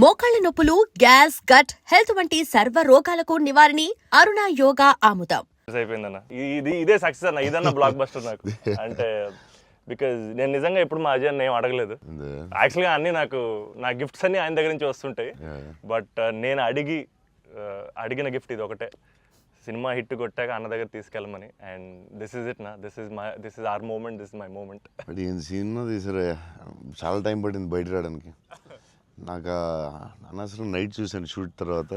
మోకాళ్ల నొప్పులు, gas, gut health వంటి సర్వ రోగాలకు నివారణి అరుణ యోగా ఆముదం. అయిపోయిందన్న ఇదే సక్సెస్ అన్న, ఇదన్న బ్లాక్ బస్టర్ నాకు. అంటే బికాజ్ నేను నిజంగా ఎప్పుడు మా అజయ్ ఏం అడగలేదు. యాక్చువల్గా అన్ని నా గిఫ్ట్స్ అన్ని ఆయన దగ్గర నుంచి వస్తుంటాయి. బట్ నేను అడిగిన గిఫ్ట్ ఇది ఒకటే, సినిమా హిట్ కొట్టాక అన్న దగ్గర తీసుకెళ్ళమని. అండ్ దిస్ ఇస్ ఇట్ నా, this is our moment, this is my moment. Cinema తీసారా, చాలా టైం పట్టింది బయట రావడానికి. నాకు అనవసరం నైట్ చూసాను షూట్ తర్వాత.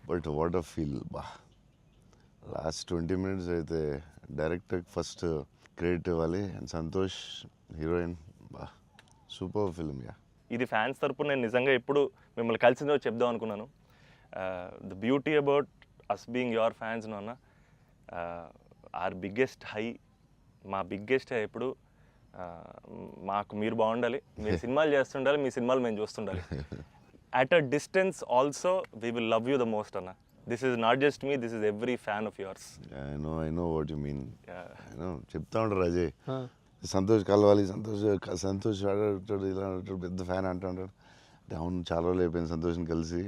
బట్ వాట్ అ ఫీల్ బా. లాస్ట్ 20 minutes అయితే డైరెక్టర్కి ఫస్ట్ క్రెడిట్ ఇవ్వాలి. అండ్ సంతోష్ హీరోయిన్, బా సూపర్ ఫిల్మ్. యా, ఇది ఫ్యాన్స్ తరపున నేను నిజంగా ఎప్పుడు మిమ్మల్ని కలిసిందో చెప్దాం అనుకున్నాను. The beauty about us being your fans అన్న, ఆర్ బిగ్గెస్ట్ హై, మా బిగ్గెస్ట్ హై ఎప్పుడు మాకు మీరు బాగుండాలి, మీరు సినిమాలు చేస్తుండాలి, మీ సినిమాలు మేము చూస్తుండాలి. At a distance also we will love you the most అన్న. This is not just me, this is every fan of yours. I know what you mean. చెప్తా ఉంటారు అజయ్, సంతోష్ కలవాలి, సంతోష్ ఆడాడు, ఇలా ఆడాడు, పెద్ద ఫ్యాన్ అంటాడు. అంటే అవును, చాలా రోజులు అయిపోయింది సంతోష్ని కలిసి.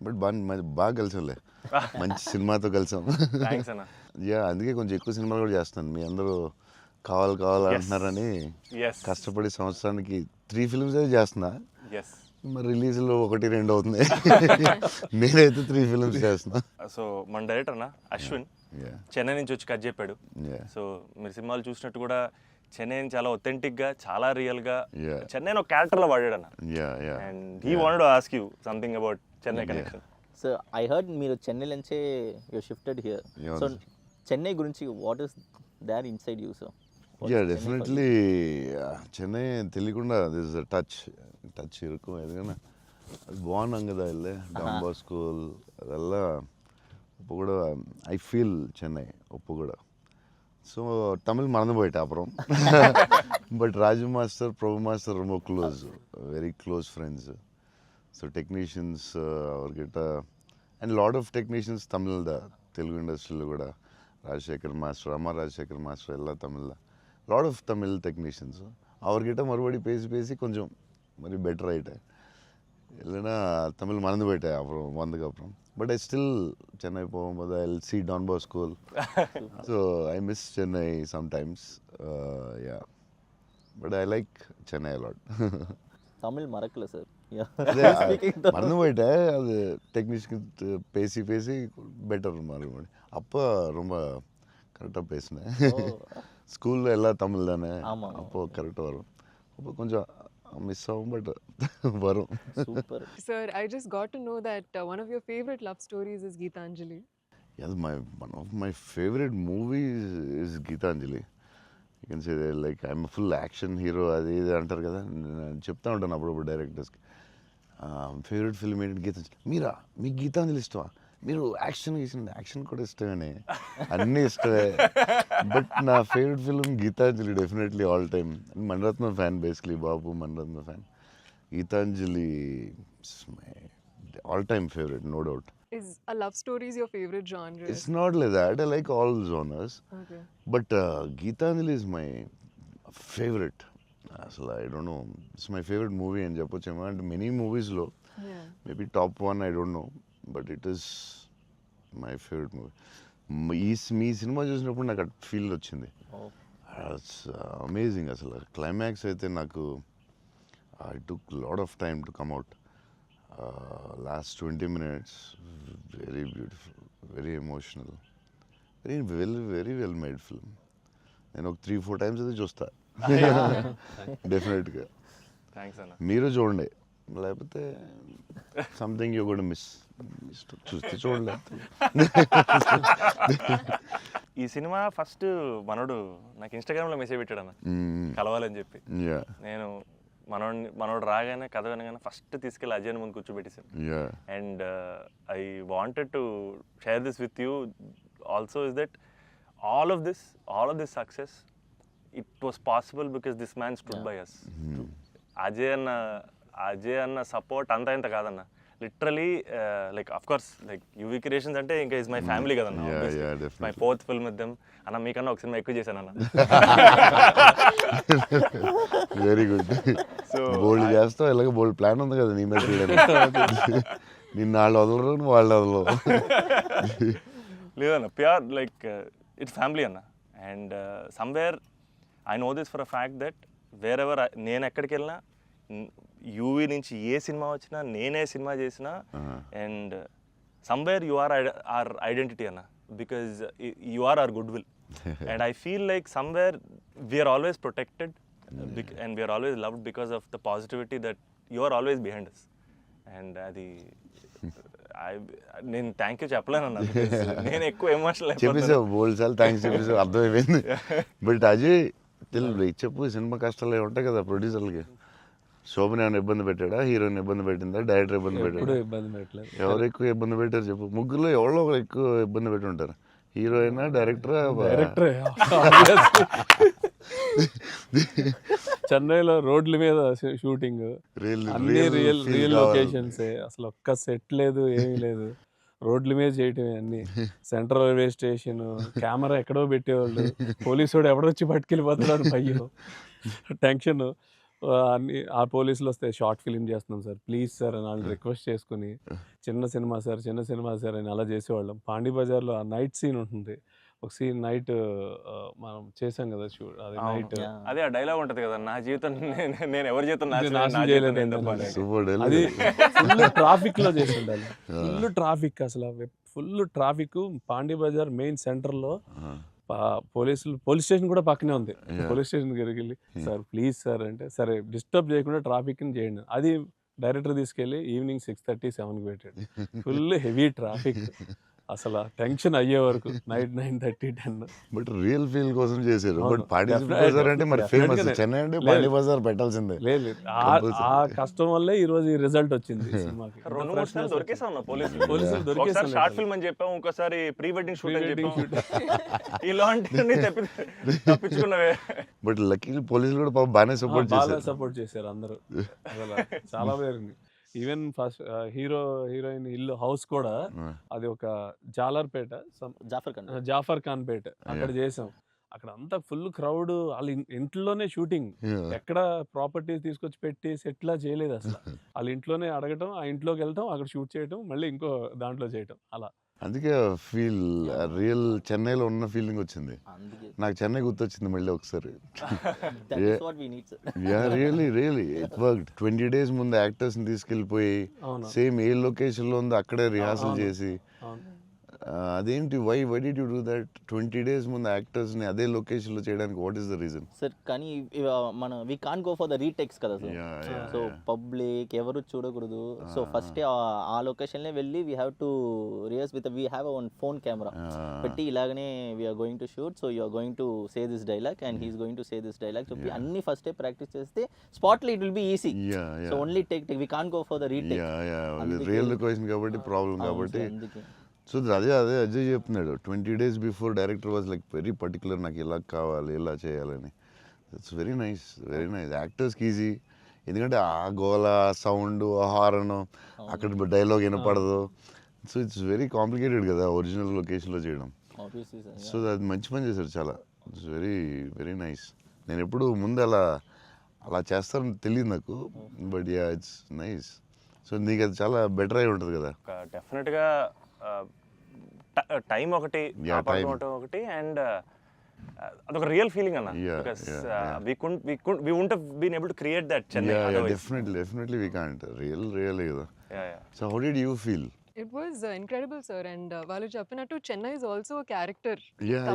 బట్ బాగా కలిసాంలే, మంచి సినిమాతో కలిసాం. యా, అందుకే కొంచెం ఎక్కువ సినిమాలు కూడా చేస్తాను. మీ అందరూ కావాలి అంటున్నారని కష్టపడి సంవత్సరానికి 3 films చేస్తున్నా. మరి రిలీజ్లో 1-2 అవుతుంది. నేనైతే 3 films చేస్తున్నా. సో మన డైరెక్టర్ అన్న అశ్విన్ చెన్నై నుంచి వచ్చి కట్ చెప్పాడు. సో మీరు సినిమాలు చూసినట్టు కూడా చెన్నై చాలా ఒథెంటిక్ గా, చాలా రియల్ గా చెన్నై ఒక క్యారెక్టర్ లో వాడాడు అన్న. And he wanted to ask you something about Chennai connection. So I heard మీరు చెన్నై నుంచే you shifted here. So Chennai గురించి what is there inside you? So yeah, definitely Chennai తెలియకుండా దిస్ టచ్ ఇరుకు. ఎందుకన్నా అది బాగున్నాం కదా, వెళ్ళే డాన్ బాస్కో ಅದೆಲ್ಲ இப்போ கூட ஐ ஃபீல் சென்னை இப்போ கூட. ஸோ தமிழ் மறந்து போயிட்டேன் அப்புறம். But Raju master, Prabhu master ரொம்ப close, very close friends. So technicians அவர்கிட்ட అండ్ లాట్ ఆఫ్ టెక్నీషియన్స్ తమిళ తెలుగు ఇండస్ట్రీలో కూడా, ராஜசேகர் மாஸ்டர், அம்மா ராஜசேகர் மாஸ்டர் எல்லாம் தமிழில் லாட் ஆஃப் தமிழ் டெக்னீஷியன்ஸ். அவர்கிட்ட மறுபடி பேசி கொஞ்சம் மாதிரி பெட்டர் ஆகிட்டேன். இல்லைன்னா தமிழ் மறந்து போயிட்டேன் அப்புறம் வந்ததுக்கப்புறம். பட் ஐ ஸ்டில் சென்னை போகும்போது I will see Don Bosco. So I miss Chennai sometimes. Yeah, but I like Chennai a lot. Tamil மறக்கல சார், மறந்து போயிட்டேன். அது டெக்னீஷியன் பேசி பெட்டர் மறுபடி. அப்போ ரொம்ப கரெக்டாக பேசினேன். ஸ்கூலில் எல்லாம் தமிழ் தானே, அப்போது கரெக்டாக வரும். அப்போ கொஞ்சம் மிஸ் ஆகும், பட் வரும். Super. Sir, I just got to know that one of your favorite love stories is Geetanjali. Yes, one of my favorite movies is Geetanjali. You can say that, like, I'm a full action hero. అది ఇది అంటారు కదా, నేను చెప్తా ఉంటాను అప్పుడప్పుడు డైరెక్టర్స్కి. Favourite film ఏంటి? గీతాంజలి. మీరా, మీకు గీతాంజలి ఇష్టమా? మీరు యాక్షన్ కూడా ఇష్టమేనే, అన్నీ ఇష్టమే. బట్ నా favourite film Geethanjali, definitely all time. Maniratnam fan, basically బాబు Maniratnam fan. Geethanjali all time favourite, no doubt. Is a love story is your favorite genre? It's not like that. I like all genres. Okay. But Geetanjali is my favorite. అసలు I don't know, it's my favourite movie అని చెప్పొచ్చేమో. అంటే many మూవీస్లో maybe top 1 I don't know, but it is my favourite movie. Me cinema చూసినప్పుడు నాకు at feel వచ్చింది. It's amazing. అసలు climax అయితే నాకు I took lot of time to come out. Last 20 minutes very beautiful, very emotional, very well made film. నేను ఒక 3-4 times అయితే చూస్తా డెఫినెట్గా. థ్యాంక్స్ అన్న. మీరు చూడండి, లేకపోతే సంథింగ్ యూ గోట్ మిస్. చూస్తే చూడలేదు. ఈ సినిమా ఫస్ట్ మనోడు నాకు ఇన్స్టాగ్రామ్లో మెసేజ్ పెట్టాడు అన్న, కలవాలని చెప్పి. నేను మనోడు రాగానే కథ వినగానే ఫస్ట్ తీసుకెళ్ళి అజయ్ ముందు కూర్చోబెట్టేసాను. And I wanted to share this with you also, is that all of this success, it was possible because this man stood by us. Ajay అన్న సపోర్ట్ అంత ఇంత కాదన్న, literally like of course like UV creations అంటే ఇంకా is my family కదన్న my fourth film with them అన్న మీకన్నా ఒక సినిమా ఎక్కువ చేశాను అన్న వెరీ గుడ్. సో బోల్డ్ చేస్తావు, ఇలాగ బోల్డ్ ప్లాన్ ఉంది కదా నీ మీద చేయడానికి. నిన్ను వాళ్ళు వదలరు, నువ్వు వాళ్ళు వదలవు. లేదన్న ప్యూర్ లైక్ ఇట్స్ ఫ్యామిలీ అన్న. And somewhere I know this for a fact that wear ever నేను ఎక్కడికి వెళ్ళినా యూవీ నుంచి ఏ సినిమా వచ్చినా నేనే సినిమా చేసినా and somewhere you are our identity అన్న, because you are our goodwill. And I feel like somewhere we're always protected and we're always loved because of the positivity that you are always behind us. And అది నేను thank you చెప్పలేను అన్న, నేను ఎక్కువ emotional చెప్పేసావు బోల్డ్ సార్లు thanks చెప్పేసావు, అర్థమైపోయింది. But Ajay చెప్పు, cinema కష్టాలు ఉంటాయి కదా ప్రొడ్యూసర్లకి. శోభన్ ఏమైనా ఇబ్బంది పెట్టాడా, హీరోయిన్ ఇబ్బంది పెట్టిందా, డైరెక్టర్ ఇబ్బంది పెట్టాడా? ఎవరు ఎక్కువ ఇబ్బంది పెట్టారు చెప్పు? ముగ్గురులో ఎవరో ఒకరు ఎక్కువ ఇబ్బంది పెట్టి ఉంటారు. హీరోయిన్, డైరెక్టరా? చెన్నైలో రోడ్ల మీద షూటింగ్, అన్ని రియల్ లొకేషన్స్, అసలు ఒక్క సెట్ లేదు, ఏమీ లేదు, రోడ్ల మీద చేయటమే అన్ని. సెంట్రల్ రైల్వే స్టేషన్, కెమెరా ఎక్కడో పెట్టేవాళ్ళు, పోలీసు వాడు ఎవడొచ్చి పట్టుకెళ్ళిపోతున్నాడు, పయ్యో టెన్షన్. అన్ని ఆ పోలీసులు వస్తే షార్ట్ ఫిలిం చేస్తున్నాం సార్ ప్లీజ్ సార్ అని వాళ్ళు రిక్వెస్ట్ చేసుకుని చిన్న సినిమా సార్ అని అలా చేసేవాళ్ళం. పాండీ బజార్లో ఆ నైట్ సీన్ ఉంటుంది, ఒక సీన్ నైట్ మనం చేసాం కదా షూట్, అది నైట్. అదే ఆ డైలాగ్ ఉంటది కదా, నా జీవితం నేను ఎవరి జీవితం నాశనం చేయలేదు. అది ఫుల్ ట్రాఫిక్ లో చేసి ఉండాలి, ఫుల్ ట్రాఫిక్, అసలు full traffic. Pondy Bazaar main centre లో పోలీస్ స్టేషన్ కూడా పక్కనే ఉంది. పోలీస్ స్టేషన్ దగ్గరికి వెళ్ళి సార్ ప్లీజ్ సార్ అంటే, సరే డిస్టర్బ్ చేయకుండా ట్రాఫిక్ ని చేయండి. అది డైరెక్టర్ తీసుకెళ్ళి ఈవినింగ్ 6:30, 7కి పెట్టాడు. ఫుల్ హెవీ ట్రాఫిక్, అసలు టెన్షన్ అయ్యే వరకు నైట్ 9:30, 10. బట్ రియల్ ఫీల్ కోసం చేశారు. బట్ పాండీ బజార్ అంటే మరి ఫేమస్, చెన్నై అంటే పాండీ బజార్ పెట్టాల్సిందే. లేదు, ఆ కష్టం వల్లే ఈ రోజు ఈ రిజల్ట్ వచ్చింది సినిమాకి. 2-3 సార్లు దొరికేసా ఉన్నా పోలీసులు దొరికేసారు. షార్ట్ ఫిల్మ్ అని చెప్పాం, ఇంకోసారి ప్రీ వెడ్డింగ్ షూట్ అని చెప్పాం, ఇలాంటివన్నీ తప్పించుకున్నవే. బట్ లక్కీ పోలీసులు కూడా పాపం బాగానే సపోర్ట్ చేశారు అందరూ, చాలా పేరు. ఈవెన్ ఫస్ట్ హీరోయిన్ ఇల్లు హౌస్ కూడా అది ఒక జాలర్పేట, జాఫర్ ఖాన్ పేట, అక్కడ చేసాం. అక్కడ అంతా ఫుల్ క్రౌడ్, వాళ్ళ ఇంట్లోనే షూటింగ్, ఎక్కడ ప్రాపర్టీస్ తీసుకొచ్చి పెట్టి సెట్లా చేయలేదు అసలు. వాళ్ళ ఇంట్లోనే అడగటం, ఆ ఇంట్లోకి వెళ్తాం, అక్కడ షూట్ చేయటం, మళ్ళీ ఇంకో దాంట్లో చేయటం, అలా. అందుకే ఫీల్ రియల్ చెన్నైలో ఉన్న ఫీలింగ్ వచ్చింది నాకు. చెన్నై గుర్తొచ్చింది మళ్ళీ ఒకసారి. Really it worked. 20 days ముందు యాక్టర్స్ ని తీసుకెళ్ళిపోయి సేమ్ ఏ లొకేషన్ లో ఉందో అక్కడే రిహార్సల్ చేసి, అదేంటి why did you do that? 20 days ముందు యాక్టర్స్ ని అదే లొకేషన్ లో చేయడానికి what is the reason? Sir కానీ మన we can't go for the retakes కదా సార్. సో పబ్లిక్ ఎవరు చూడకూడదు. సో ఫస్ట్ ఆ లొకేషన్లే వెళ్ళి we have to rehearse with we have one phone camera పెట్టి ఇలాగనే we're going to shoot, so you're going to say this dialogue and he's going to say this dialogue చెప్పి అన్ని ఫస్టే ప్రాక్టీస్ చేస్తే స్పాట్లో it will be easy. So only take we can't go for the retake. Real location కాబట్టి problem కాబట్టి. So అదే అజయ్ చెప్తున్నాడు, 20 days before director was like very particular, నాకు ఇలా కావాలి, ఇలా చేయాలని. ఇట్స్ వెరీ నైస్ యాక్టర్స్కి ఈజీ. ఎందుకంటే ఆ గోల, సౌండ్, హారన్, అక్కడ డైలాగ్ వినపడదు. సో ఇట్స్ వెరీ కాంప్లికేటెడ్ కదా ఒరిజినల్ లొకేషన్లో చేయడం. సో అది మంచి పని చేశారు చాలా. It's very nice. నేను ఎప్పుడు ముందు అలా చేస్తారని తెలియదు నాకు, but yeah it's nice. So నీకు అది చాలా బెటర్ అయి ఉంటుంది కదా. డెఫినెట్గా టైం ఒకటి ఒకటి అండ్ అదొక రియల్ ఫీలింగ్ అన్న. Because we wouldn't have been able to create that Chennai otherwise. Definitely we can't. Real కదా. So how did you feel? It was incredible, sir. And వాళ్ళు చెప్పినట్టు Chennai is also a character. Yeah,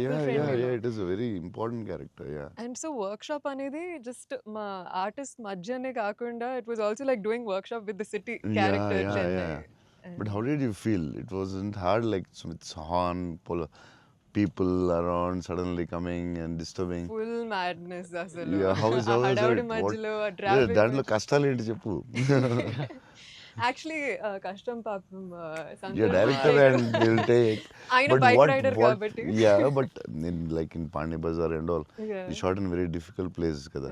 it is a very important character. Yeah. And so workshop అనేది just మా artist మధ్యనే కాకుండా it was also like doing workshop with the city character Chennai. But how did you feel? It wasn't hard, like it's horn, people around suddenly coming and disturbing. Full madness అసలు. Yeah, how is హడావుడి మధ్యలో traffic. దాంట్లో కష్టాలు ఏంటి చెప్పు? Actually కష్టం పాపం director and will take. ఆయన బైక్ రైడర్ కాబట్టి. Yeah, but in Pandi Bazaar and all, you shot in very difficult places కదా.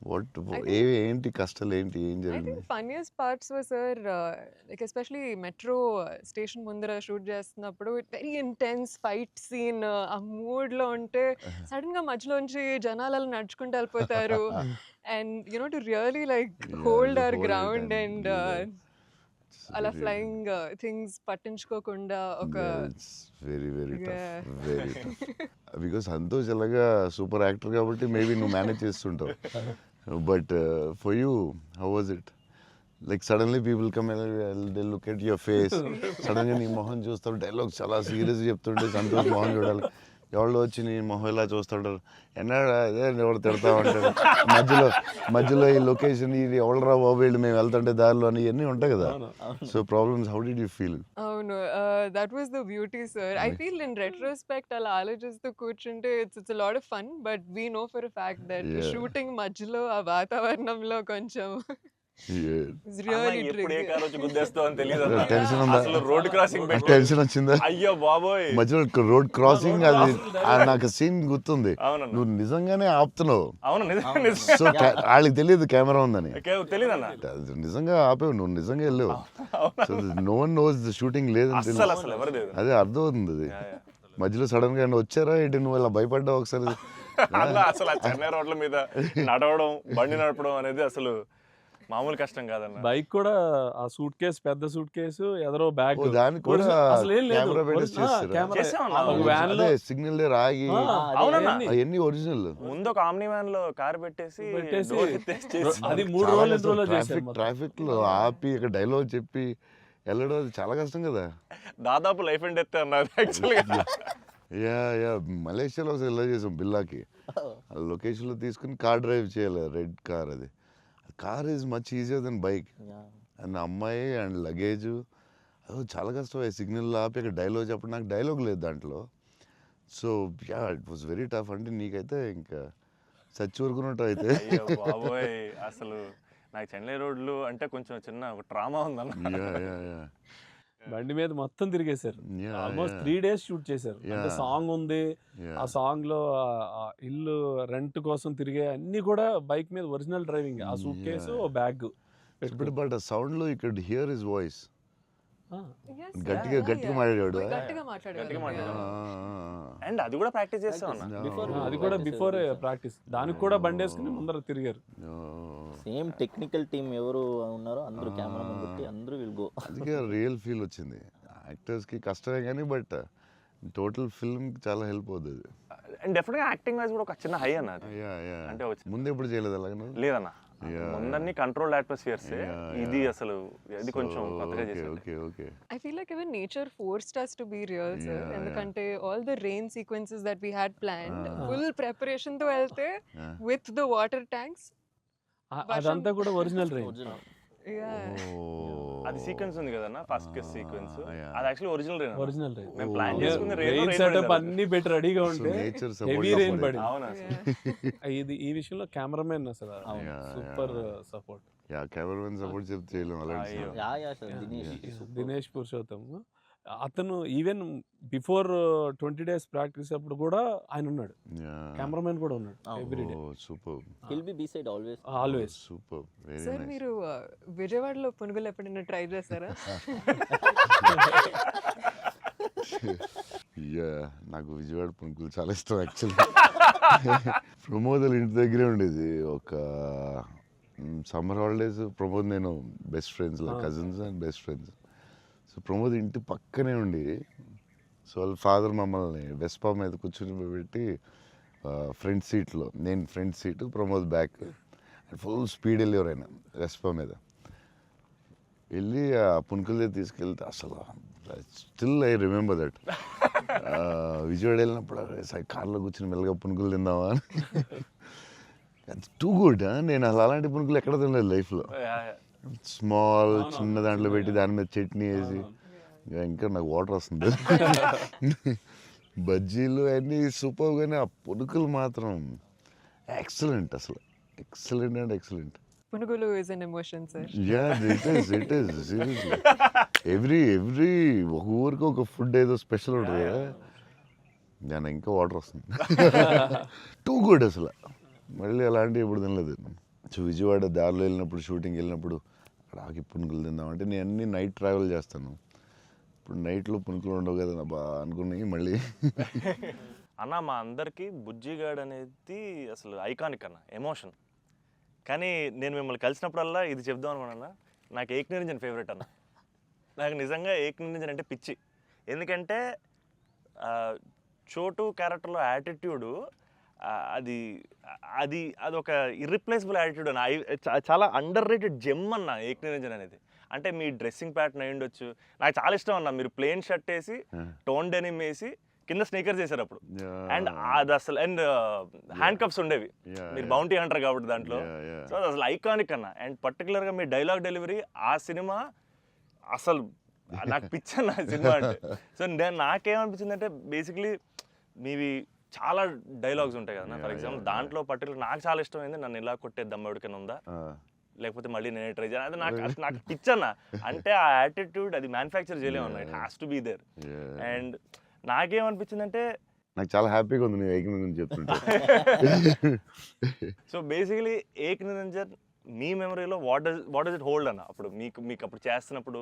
వాట్ ఏంటి కష్టాలు ఏంటి ఏం I జరిగింది? think funniest parts were, sir, like especially metro station ముందర షూట్ చేస్తున్నప్పుడు వెరీ ఇంటెన్స్ ఫైట్ సీన్ ఆ మూడ్ లో ఉంటే సడన్ గా మధ్యలోంచి జనాలు అలా నడుచుకుంటూ వెళ్ళిపోతారు and to really like Yeah, hold to our hold it ground and and do that. It's అలా very- ఫ్లయింగ్ థింగ్స్ పట్టించుకోకుండా ఒక Yeah, it's very very Yeah. tough, very tough. Because Santosh ఎలాగా సూపర్ యాక్టర్ కాబట్టి మేబీ నువ్వు manage చేస్తుంటావు, but for you how was it? Like suddenly people come they look at your face, సడన్గా నీ మొహం చూస్తారు, డైలాగ్ చాలా సీరియస్ చెప్తుంటే సంతోష్ మొహం చూడాలి, ఎవరు వచ్చి నీ మొహం ఇలా చూస్తుంటారు, ఎన్నాడా అదే ఎవరు తిడతా ఉంటారు, మధ్యలో ఈ లొకేషన్ ఇది ఎవడరా బాబు వీళ్ళు మేము వెళ్తుంటే దారిలో అని ఇవన్నీ ఉంటాయి కదా. So problems how did you feel? అవును that was the beauty sir. I feel in retrospect అలా ఆలోచిస్తూ కూర్చుంటే it's lot of fun, but we know for a fact that Yeah. Shooting మధ్యలో ఆ వాతావరణంలో కొంచెం it's అన్న, really ఎప్పుడు ఏ tricky. కార్ వచ్చి గుద్దేస్తావు అని తెలియదు టెన్షన్ ఉందా? అసలు రోడ్ క్రాసింగ్ పెట్టి టెన్షన్ వచ్చిందా? అయ్యో బాబోయ్ మధ్యలో రోడ్ క్రాసింగ్ అది నాకు సీన్ గుర్తుంది, అవునన్న నువ్వు నిజంగానే ఆపుతున్నావు, అవును సో వాళ్ళకి తెలియదు కెమెరా ఉందని, తెలియదన్న అది నిజంగా ఆపేవు, నువ్వు నిజంగా వెళ్ళావు, so no one knows the shooting లేదని అసలు తెలుసు, అసలు ఎవరు లేదు అదే అర్థం అవుతుంది అది. మధ్యలో సడన్ గా వచ్చారా ఏంటి, నువ్వు ఇలా భయపడ్డావు ఒకసారి? అన్న అసలు ఆ చెన్నై రోడ్ల మీద నడవడం బండి నడపడం అనేది అసలు మామూలు కష్టం కాదన్న. బైక్ కూడా ఆ సూట్ కేసు, పెద్ద సూట్ కేసు, ఎదరో బ్యాగ్, ఓ, దానికి కూడా అసలు ఏం లేదు. కెమెరా పెట్టేసి చేస్తారా? చేసామన్నా. ఒక వ్యాన్ లో అదే సిగ్నల్ దగ్గర ఆగి అవునన్నా. అవన్నీ ఒరిజినల్. ముందు ఒక ఆమ్ని వ్యాన్ లో కార్ పెట్టేసి door ఎత్తేసి చేసి అది 3 రోజులు 2 రోజులు చేశారు మొత్తం. ట్రాఫిక్ లో ఆపి ఇక్కడ డైలాగ్ చెప్పి వెళ్ళడం అది చాలా కష్టం కదా. దాదాపు లైఫ్ అండ్ డెత్ అన్నారు యాక్చువల్గా. యా మలేషియాలో ఒకసారి ఇలా చేసాం బిల్లాకి, లొకేషన్లో తీసుకుని కార్ డ్రైవ్ చేయాలి, రెడ్ కార్, అది car is much easier than bike, and అమ్మాయి అండ్ లగేజ్ అది చాలా కష్టం. సిగ్నల్ ఆపి ఇక్కడ డైలాగ్ చెప్పడం, నాకు డైలాగ్ లేదు దాంట్లో, so yeah it was very tough. అంటే నీకైతే ఇంకా చచ్చి ఊరుకున్నట్టు అయితే. అయ్యో బాబోయ్, అసలు నాకు చెన్నై రోడ్లు అంటే కొంచెం చిన్న ఒక ట్రామా ఉందన్న. యా బండి మీద మొత్తం తిరిగేశారు, Yeah, almost yeah. 3 days shoot చేశారు. అంటే Yeah. సాంగ్ ఉంది, Yeah. ఆ సాంగ్ లో ఆ ఇల్లు రెంట్ కోసం తిరిగే అన్ని కూడా బైక్ మీద ఒరిజినల్ డ్రైవింగ్, ఆ సూట్ కేసు, బ్యాగ్. బట్ ఆ సౌండ్ లో ఇక్కడ హియర్ హిస్ వాయిస్, Yes, గట్టిగా yeah, గట్టిగా yeah. మాట్లాడాడు. గట్టిగా మాట్లాడాడు. అండ్ అది కూడా ప్రాక్టీస్ చేస్తాం అన్న. అది కూడా బిఫోర్ ప్రాక్టీస్, దానికి కూడా బండి వేసుకుని ముందర తిరిగారు. సేమ్ టెక్నికల్ టీమ్ ఎవరు ఉన్నారో అందరూ కెమెరామెన్ పెట్టి అందరూ విల్ గో. అందుకే రియల్ ఫీల్ వచ్చింది. యాక్టర్స్ కి కష్టమే కానీ బట్ టోటల్ ఫిల్మ్ చాలా హెల్ప్ అవుతుంది. అండ్ డెఫినెట్గా యాక్టింగ్ వైజ్ కూడా ఒక చిన్న హై అన్న అది. అంటే ముందు ఎప్పుడు చేయలేదు అలాగే? లేదన్న, ముందన్ని కంట్రోల్డ్ అట్మాస్ఫియర్స్, ఇది అసలు ఇది కొంచెం కొత్తగా చేశారు. Okay I feel like even nature forced us to be real, sir. ఎందుకంటే all the rain sequences that we had planned, full preparation తో వెళ్తే with the water tanks. అదంతా కూడా ఒరిజినల్ రైన్. Yeah. అది సీక్వెన్స్ ఉంది కదన్న, ఫస్ట్ సీక్వెన్స్, అది actually original rain. మేము ప్లాన్ ఒరిజినల్ చేసుకున్న రెయిన్ సెటప్ అన్ని పెట్టి రెడీగా ఉంటే నేచర్ హెవీ రెయిన్ పడింది. అవునా ఇది ఈ విషయంలో కెమెరామెన్ అసలు super support. Yeah cameraman support చెప్తే చేయలేం అలాంటి. అయ్యో. యా సార్ దినేష్ పురుషోత్తం అతను ఈవెన్ బిఫోర్ 20 days ప్రాక్టీస్ అప్పుడు కూడా ఆయన ఉన్నాడు, కెమెరామెన్ కూడా ఉన్నాడు every day. Super will be beside always. Super very sir nice. మీరు విజయవాడలో పునుగులు ఎప్పుడైనా ట్రై చేశారా? యా నాకు విజయవాడ పునుకులు చాలా ఇష్టం యాక్చువల్లీ. ప్రమోద్ ఇంటి దగ్గరే ఉండేది. ఒక సమ్మర్ హాలిడేస్ ప్రమోద్ నేను best friends, cousins and best friends. So Pramod ఇంటి పక్కనే ఉండి, సో వాళ్ళ ఫాదర్ మమ్మల్ని వెస్పా మీద కూర్చుని పెట్టి ఫ్రంట్ సీట్లో, నేను front seat, Pramod back, full speed వెళ్ళేవారు ఆయన వెస్పా మీద. వెళ్ళి ఆ పునుకుల దగ్గర తీసుకెళ్తే అసలు still I remember that. Vijayawada వెళ్ళినప్పుడు కార్లో కూర్చుని మెల్లగా పునుకులు తిందామా అని. Too good. నేను అసలు అలాంటి పునుకులు ఎక్కడ తినలేదు లైఫ్లో. స్మాల్ చిన్న దాంట్లో పెట్టి దాని మీద చట్నీ వేసి, ఇంకా నాకు వాటర్ వస్తుంది. బజ్జీలు అన్నీ సూపర్, కానీ ఆ పునుకులు మాత్రం ఎక్సలెంట్, అసలు ఎక్సలెంట్ అండ్ ఎక్సలెంట్. పునుగులు is an emotion, sir. Yeah it is seriously. Every ఒక ఊరికి ఒక ఫుడ్ ఏదో స్పెషల్ ఉంటుంది కదా, దాని ఇంకా వాటర్ వస్తుంది. టూ గుడ్ అసలు. మళ్ళీ అలాంటివి ఎప్పుడు తినలేదు. సో విజయవాడ దారిలో వెళ్ళినప్పుడు షూటింగ్ వెళ్ళినప్పుడు అక్కడ ఆగి పునుకులు తిందామంటే నేను అన్ని నైట్ ట్రావెల్ చేస్తాను. ఇప్పుడు నైట్లో పునుకులు ఉండవు కదా బా అనుకున్నాయి మళ్ళీ. అన్న మా అందరికీ బుజ్జిగాడ్ అనేది అసలు ఐకానిక్ అన్న, ఎమోషన్. కానీ నేను మిమ్మల్ని కలిసినప్పుడల్లా ఇది చెప్దాం అనుకున్నా, నాకు ఏక్ నిరంజన్ ఫేవరెట్ అన్న. నాకు నిజంగా ఏక్ నిరంజన్ అంటే పిచ్చి. ఎందుకంటే చోటు క్యారెక్టర్లో యాటిట్యూడు అది అది అదొక ఇర్రిప్లేసబుల్ యాటిట్యూడ్ అన్న. చాలా అండర్ రేటెడ్ జెమ్ అన్న ఏక్ నిరంజన్ అనేది. అంటే మీ డ్రెస్సింగ్ ప్యాటర్న్ అయి ఉండొచ్చు, నాకు చాలా ఇష్టం అన్న. మీరు ప్లెయిన్ షర్ట్ వేసి టోన్ డెనిమ్ వేసి కింద స్నీకర్స్ చేశారు అప్పుడు, అండ్ అది అసలు అండ్ హ్యాండ్ కప్స్ ఉండేవి. మీరు బౌంటీ హంటర్ కాబట్టి దాంట్లో. సో అది అసలు ఐకానిక్ అన్న. అండ్ పర్టికులర్గా మీ డైలాగ్ డెలివరీ ఆ సినిమా అసలు నాకు పిచ్చన్న సినిమా అంటే. సో నాకేమనిపించింది అంటే బేసిక్లీ మీవి చాలా డైలాగ్స్ ఉంటాయి కదా. ఫర్ ఎగ్జాంపుల్ దాంట్లో పర్టికులర్ నాకు చాలా ఇష్టమైంది నన్ను ఇలా కొట్టే దమ్మడికైనా ఉందా, లేకపోతే మళ్ళీ నేనే ట్రై చేయాలి. అది నాకు పిచ్చన్న. అంటే ఆ యాటిట్యూడ్ అది మ్యానుఫ్యాక్చర్ చేయలేము అన్న, it has to be there. And నాకేమనిపించిందంటే నాకు చాలా హ్యాపీగా ఉంది నేను ఏక్ నిరంజన్ చెప్తుంటే. సో బేసికలీ ఏక్ నిరంజన్ మీ మెమరీలో వాట్ డస్ ఇట్ హోల్డ్ అన్న అప్పుడు మీకు అప్పుడు చేస్తున్నప్పుడు?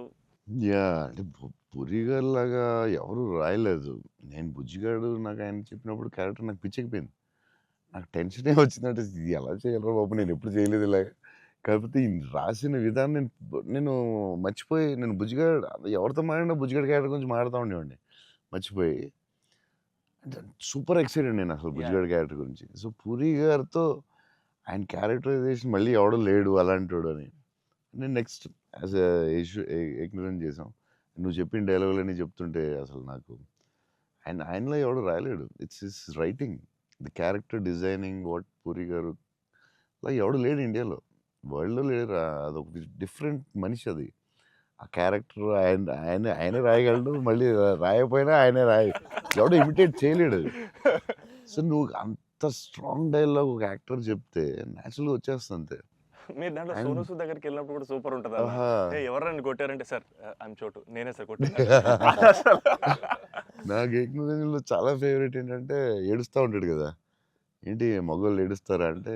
అంటే పురిగారు లాగా ఎవరు రాయలేదు. నేను బుజ్జిగాడు నాకు ఆయన చెప్పినప్పుడు క్యారెక్టర్ నాకు పిచ్చెక్కిపోయింది. నాకు టెన్షనే వచ్చిందంటే ఇది ఎలా చేయాలరా బాబు, నేను ఎప్పుడు చేయలేదు ఇలాగ. కాకపోతే ఈ రాసిన విధానం నేను మర్చిపోయి, నేను బుజ్జిగాడు ఎవరితో మాట్లాడినా బుజ్జిగాడు క్యారెక్టర్ గురించి మాట్లాడుతూ ఉండేవాడిని మర్చిపోయి. అంటే సూపర్ ఎక్సైటెడ్ నేను అసలు బుజ్జిగాడు క్యారెక్టర్ గురించి. సో పూరి గారితో ఆయన క్యారెక్టరైజేషన్ మళ్ళీ ఎవడో లేడు అలాంటి అని నేను నెక్స్ట్ యాజ్ ఏక్ నిరంజన్ చేసాం. నువ్వు చెప్పిన డైలాగులన్నీ చెప్తుంటే అసలు నాకు ఆయనలో ఎవడు రాయలేడు. It's his writing, the character designing, what Puri garu అలా ఎవడు లేడు ఇండియాలో, వరల్డ్లో లేడు. అదొక డిఫరెంట్ మనిషి అది. ఆ క్యారెక్టర్ ఆయనే రాయగలడు, మళ్ళీ రాయకపోయినా ఆయనే ఎవడో ఇమిటేట్ చేయలేడు. సో నువ్వు అంత స్ట్రాంగ్ డైలాగ్ ఒక యాక్టర్ చెప్తే న్యాచురల్గా వచ్చేస్తుంది అంతే. మీరు దాంట్లో సోనూ సూద్ దగ్గరికి వెళ్ళినప్పుడు కూడా సూపర్ ఉంటుంది. ఎవరైనా కొట్టారంటే సార్ ఐఎమ్ చోటు, నేనే సార్ కొట్టాను. నాకు ఏక్ నిరంజన్లో చాలా ఫేవరెట్ ఏంటంటే ఏడుస్తూ ఉంటాడు కదా, ఏంటి మగవాళ్ళు ఏడుస్తారా అంటే